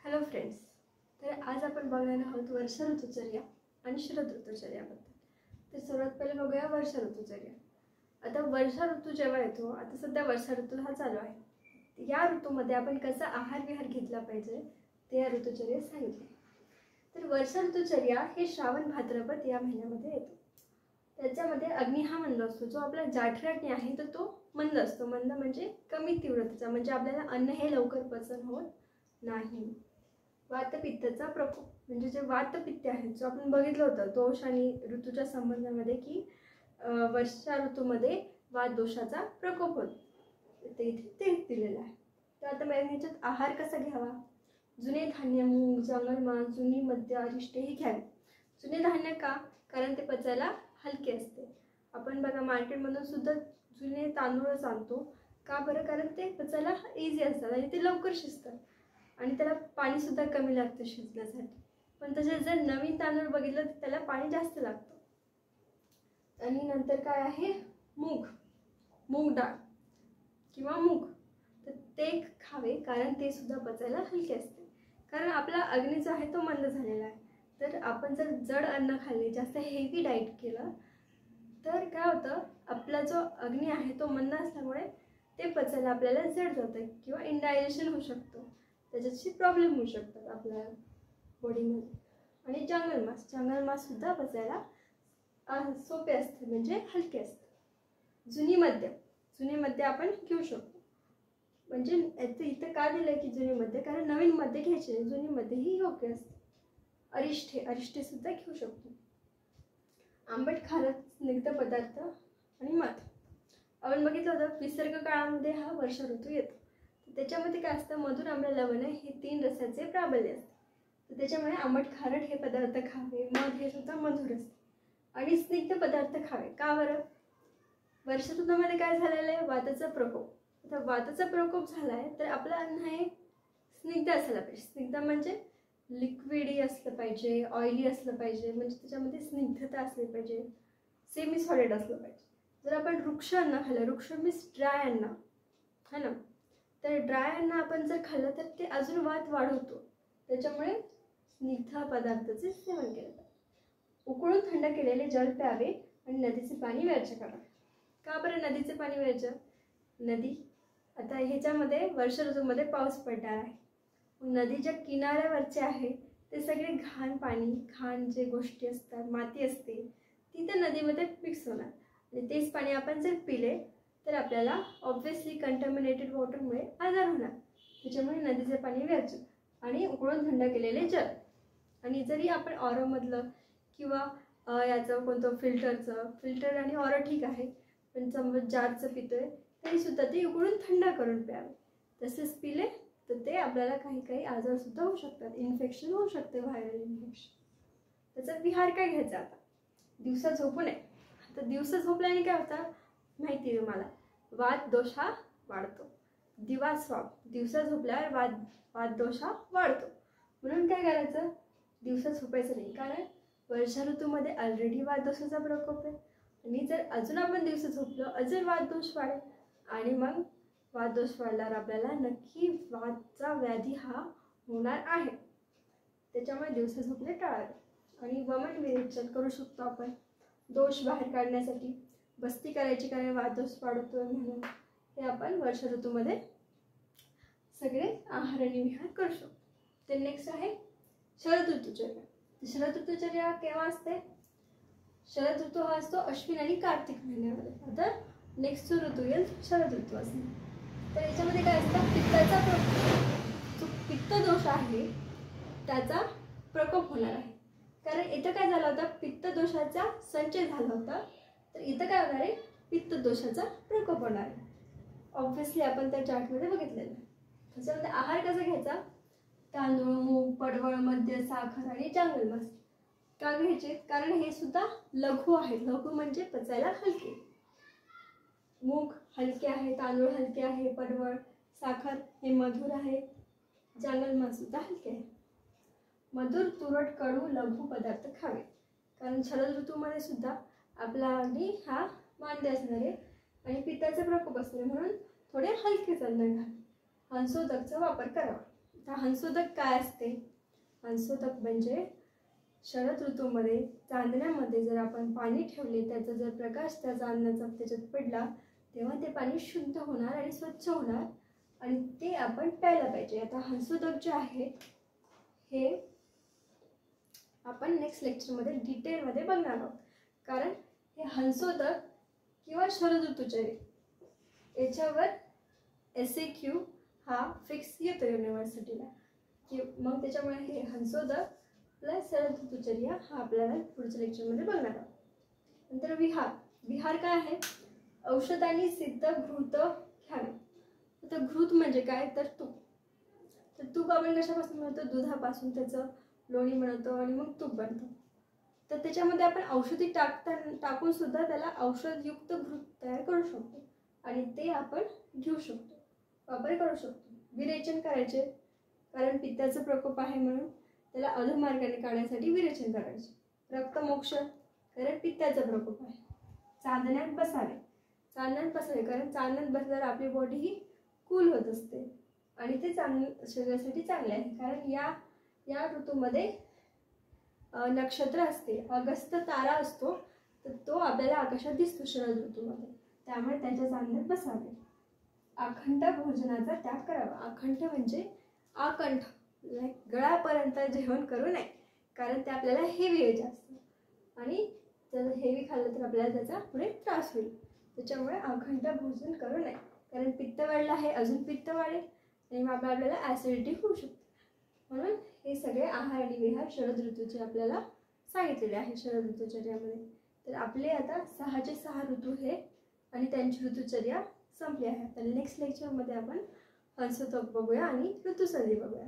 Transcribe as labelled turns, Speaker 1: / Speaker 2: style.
Speaker 1: Hello friends, तर आज आपण बघणार आहोत वर्षा ऋतुचर्या आणि शरद ऋतुचर्याबद्दल. तर सर्वात पहिले बघूया वर्षा ऋतुचर्या. आता वर्षा ऋतू जेव्हा येतो, आता सध्या वर्षा ऋतू हा चालू आहे. या ऋतूमध्ये आपण कसा आहार विहार घेतला पाहिजे ते या ऋतुचर्येत सांगितले. तर वर्षा ऋतुचर्या हे श्रावण भाद्रपद या महिन्यामध्ये येतो. त्याच्यामध्ये अग्नी हा मंद असतो. जो आपला जाठराग्नी आहे तर तो मंद असतो. मंद म्हणजे कमी तीव्रतेचा, म्हणजे आपल्याला अन्न हे लवकर पचन होत नाही. वातपित्ताचा प्रकोप म्हणजे जे वातपित्त आहे, जो आपण बघितलं होतं दोष आणि ऋतूच्या संबंधामध्ये की वर्षा ऋतूमध्ये वात दोषाचा प्रकोप होतो, ते इथे तेच दिलेलं आहे. तर आता ह्याच्यात आहार कसा घ्यावा? जुने धान्य, मूग, जंगलमास, जुनी मद्य, अरिष्टे हे घ्यावे. जुने धान्य का? कारण ते पचायला हलके असते. आपण बघा मार्केटमधून सुद्धा जुने तांदूळच आणतो. का बरं? कारण ते पचायला इझी असतात आणि ते लवकर शिजतात आणि त्याला पाणी सुद्धा कमी लागतं शिजण्यासाठी. पण तसे जर नवीन तांदूळ बघितलं तर त्याला पाणी जास्त लागतं. आणि नंतर काय आहे? मूग डाळ किंवा मूग, तर ते खावे कारण ते सुद्धा पचायला हलके असते. कारण आपला अग्नी जो आहे तो मंद झालेला आहे. तर आपण जर जड अन्न खाल्ले, जास्त हेवी डाएट केलं तर काय होतं, आपला जो अग्नी आहे तो मंद असल्यामुळे ते पचायला आपल्याला जड जातं किंवा इनडायजेशन होऊ शकतं. त्याच्याशी प्रॉब्लेम होऊ शकतात आपल्या बॉडीमध्ये. आणि जंगलमास सुद्धा पचायला सोपे असते, म्हणजे हलके असते. जुनी मद्य आपण घेऊ शकतो. म्हणजे इथं का दिलं की जुनी मद्य? कारण नवीन मद्य घ्यायचे नाही, जुनी मद्य ही योग्य असते. अरिष्टे सुद्धा घेऊ शकतो. आंबट खारट स्निग्ध पदार्थ आणि मध. आपण बघितलं होतं विसर्ग काळामध्ये हा वर्षा ऋतू येतो. त्याच्यामध्ये काय असतं? मधुर, आम्ल, लवण हे 3 रसाचे प्राबल्य असते. तर त्याच्यामुळे आंबट खारट हे पदार्थ खावे. मध हे सुद्धा मधुर असते. आणि स्निग्ध पदार्थ खावे. का बरं? वर्षा ऋतूमध्ये काय झालेलं आहे? वाताचा प्रकोप. आता वाताचा प्रकोप झालाय तर आपलं अन्न हे स्निग्ध असायला पाहिजे. स्निग्ध म्हणजे लिक्विडी असलं पाहिजे, ऑइली असलं पाहिजे, म्हणजे त्याच्यामध्ये स्निग्धता असली पाहिजे, सेमी सॉलिड असलं पाहिजे. जर आपण वृक्ष अन्न खाल्लं, वृक्ष मीन्स ड्राय अन्न है ना, तर ड्राय अन्न आपण जर खाल्लं तर ते अजून वात वाढवतो. त्याच्यामुळे स्निग्ध पदार्थाचे सेवन केले पाहिजे. उकळून थंड केलेले जल प्यावे आणि नदीचे पाणी व्यर्थ करावे. का बरं नदीचे पाणी व्यर्थ? नदी आता ह्याच्यामध्ये वर्षा ऋतूमध्ये पाऊस पडणार आहे. नदीच्या किनाऱ्यावरचे आहे ते सगळे घाण पाणी, घाण जे गोष्टी असतात, माती असते, ती त्या नदीमध्ये मिक्स होणार आणि तेच पाणी आपण जर पिले तर आपल्याला ऑब्व्हियसली कंटॅमिनेटेड वॉटरमुळे आजार होणार. त्याच्यामुळे नदीचे पाणी व्यर्थ आणि उकळून थंड केलेले जल. आणि जरी आपण ऑरोमधलं किंवा याचं कोणतं फिल्टर आणि ऑरो ठीक आहे, पण समज जारचं पितोय तरी सुद्धा ते उकळून थंड करून प्यावे. तसेच पिले तर ते आपल्याला काही आजार सुद्धा होऊ शकतात. इन्फेक्शन होऊ शकते, व्हायरल इन्फेक्शन. त्याचा विहार काय घ्यायचा? आता दिवसा झोपू नये. आता दिवसा झोपल्याने काय होतं माहिती आहे तुम्हाला? वात दोष हा वाढतो. दिवसा झोपल्यावर वात दोष हा वाढतो. म्हणून काय करायचं? दिवसा झोपायचं नाही. कारण वर्षा ऋतूमध्ये ऑलरेडी वात दोषाचा प्रकोप आहे आणि जर अजून आपण दिवसा झोपलो अजून वात दोष वाढेल आणि मग वात दोष वाढल्यावर आपल्याला नक्की वातचा व्याधी हा होणार आहे. त्याच्यामुळे दिवसा झोपणे टाळावे. आणि वमन विरेचन करू शकतो आपण दोष बाहेर काढण्यासाठी. बस्ती करायची, कारण वात दोष वाढतोय म्हणून. हे आपण वर्षा ऋतूमध्ये सगळे आहार आणि विहार करू शकतो. ते नेक्स्ट आहे शरद ऋतुचर्या. शरद ऋतुचर्या केव्हा असते? शरद ऋतू हा असतो अश्विन आणि कार्तिक महिन्यामध्ये. आता नेक्स्ट जो ऋतू येईल शरद ऋतू असतो. तर याच्यामध्ये काय असतं? पित्ताचा जो पित्त दोष आहे त्याचा प्रकोप होणार आहे. कारण इथं काय झालं होतं? पित्त दोषाचा संचय झाला होता. तर इथं काय होणार आहे? पित्त दोषाचा प्रकोप होणार आहे. ऑब्व्हियसली आपण त्या चार्टमध्ये बघितलेलं आहे. त्याच्यामध्ये आहार कसा घ्यायचा? तांदूळ, मूग, पडवळ, मद्य, साखर आणि जंगलमास का घ्यायचे? कारण हे सुद्धा लघु आहेत. लघु म्हणजे पचायला हलके. मूग हलके आहे, तांदूळ हलके आहे, पडवळ, साखर हे मधुर आहे, जंगलमास सुद्धा हलके आहे. मधुर, तुरट, कडू, लघु पदार्थ खावे. कारण शरद ऋतूमध्ये सुद्धा आपला अग्नी हा मंद असणार आहे आणि पित्ताचा प्रकोप असणार, म्हणून थोडे हलकेच अन्न घ्या. हंसोदकचा वापर करावा. आता हंसोदक काय असते? हंसोदक म्हणजे शरद ऋतूमध्ये चांदण्यामध्ये जर आपण पाणी ठेवले, त्याचा जर प्रकाश त्या चांदण्याचा त्याच्यात पडला, तेव्हा ते पाणी शुद्ध होणार आणि स्वच्छ होणार आणि ते आपण प्यायला पाहिजे. आता हंसोदक जे आहे हे आपण नेक्स्ट लेक्चरमध्ये डिटेलमध्ये बघणार आहोत. कारण हे हंसोदक किंवा शरद ऋतुचर्या याच्यावर SAQ हा फिक्स येतो युनिव्हर्सिटीला की मग त्याच्यामुळे हे हंसोदक प्लस शरद ऋतुचर्या हा आपल्याला पुढच्या लेक्चरमध्ये बघणार आहोत. नंतर विहार. विहार काय आहे? औषधांनी सिद्ध घृत घ्यावे. आता घृत म्हणजे काय? तर तूप. तर तूप आपण कशापासून बनवतो? दुधापासून त्याचं लोणी बनवतो आणि मग तूप बनतो. तर त्याच्यामध्ये आपण औषधी टाकून सुद्धा त्याला औषधयुक्त घृत तयार करू शकतो आणि ते आपण घेऊ शकतो, वापर करू शकतो. विरेचन करायचे, कारण पित्ताचा प्रकोप आहे म्हणून त्याला अधोमार्गाने काढण्यासाठी विरेचन करायचे. रक्तमोक्ष, कारण पित्ताचा प्रकोप आहे. चांदण्यात बसावे. चांदण्यात बसावे कारण चांदण्यात बसल्यावर आपली बॉडी ही कूल होत असते आणि ते शरीरासाठी चांगले आहे. कारण या ऋतूमध्ये नक्षत्र असते, अगस्त तारा असतो, तर तो आपल्याला आकाशात दिसतो शरद ऋतूमध्ये, त्यामुळे त्याच्या चांदण्यात बसावे. अखंड भोजनाचा त्याग करावा. अखंड म्हणजे आकंठ, गळापर्यंत जेवण करू नये, कारण ते आपल्याला हेवी आहे जास्त आणि जर हेवी खाल्लं तर आपल्याला त्याचा पुढे त्रास होईल. त्याच्यामुळे अखंड भोजन करू नये, कारण पित्त वाढलं आहे, अजून पित्त वाढेल आणि मग आपल्याला ॲसिडिटी होऊ शकते. म्हणून हे सगळे आहार आणि विहार शरद ऋतूचे आपल्याला सांगितलेले आहे शरद ऋतुचर्यामध्ये. तर आपले आता 6चे 6 ऋतू हे आणि त्यांची ऋतुचर्या संपली आहे. तर नेक्स्ट लेक्चरमध्ये आपण हंसोदक बघूया आणि ऋतुसंधी बघूया.